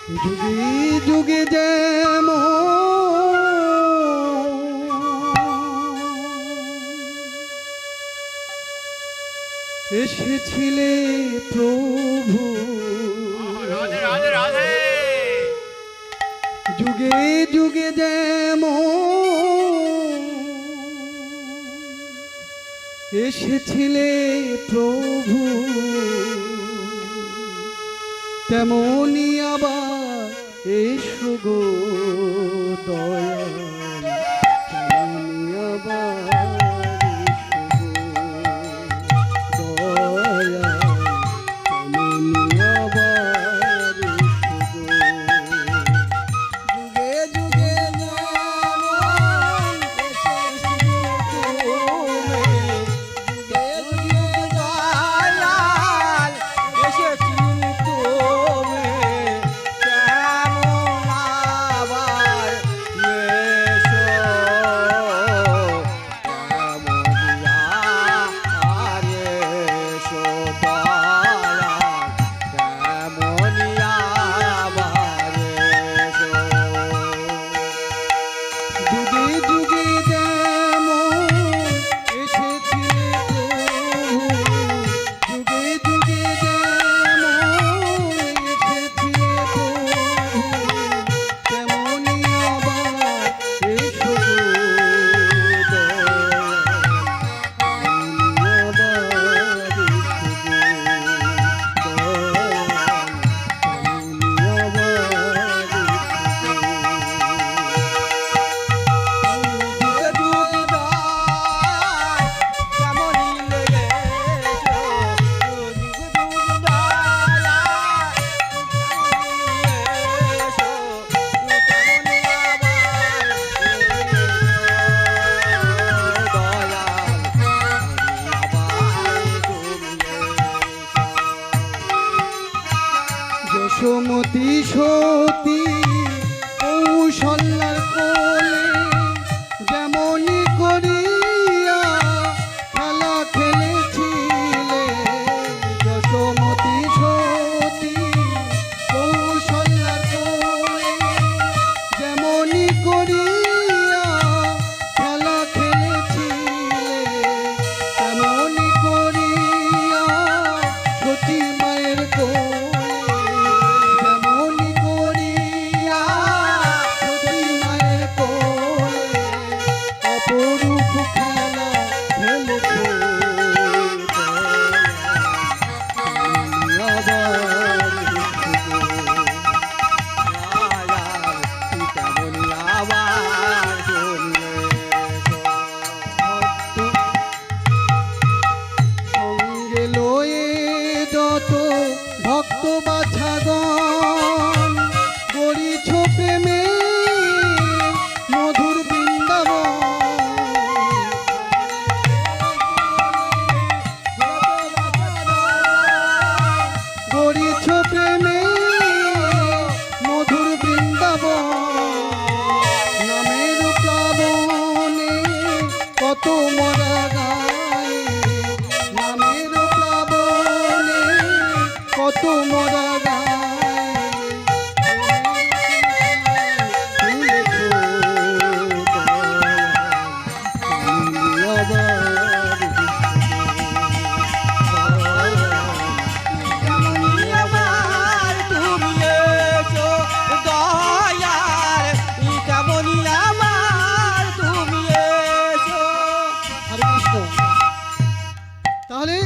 যুগে যুগে যেমন এসেছিলে প্রভু, রাধে রাধে রাধে। যুগে যুগে যেমন এসেছিলে প্রভু, তেমনি আবার এসো গো দয়াল, তেমনি আবার এসো গো দয়াল, তেমনি আবার এসো গো। যুগে যুগে যেমন এসেছিলে তুমি, যুগে যুগে দয়াল এসেছিলে তুমি, তেমন আবার এসো, তেমনি আবার এসো দয়াল, তেমনি আবার এসো। যুগে যুগে যেমন এসেছিলে প্রভু, যুগে যুগে যেমন এসেছিলে প্রভু, তেমনি আবার এসো গো দয়াল, তেমনি আবার এসো গো দয়াল, তেমনি আবার যশোমতী সতী কৌশল্যার কোলে যেমনি করিয়া খেলা খেলেছিলে, যশোমতী সতী কৌশল্যার কোলে যেমনি করিয়া খেলা খেলেছিলে, তেমনি করিয়া সতী মায়ের কোলে, যেমনি করিয়া সতী মায়ের কোলে অপরূপ খেলা খেলেছো দয়াল, তেমনি আবার এসো গো দয়াল, তেমনি আবার চলে এসো। সঙ্গে লয়ে যত ভক্ত বাছাগণ গড়িছ প্রেমে মধুর বৃন্দাবন, গড়িছ প্রেমে মধুর বৃন্দাবন, নামের প্লাবনে কত মরা গায়ে, নামের প্লাবনে কত মরা গায়ে তুলেছো দয়াল, তেমনি আবার তেমনি আবার তুমি এসো দয়াল, তেমনি আবার তুমি এসো। হরে কৃষ্ণ। তাহলে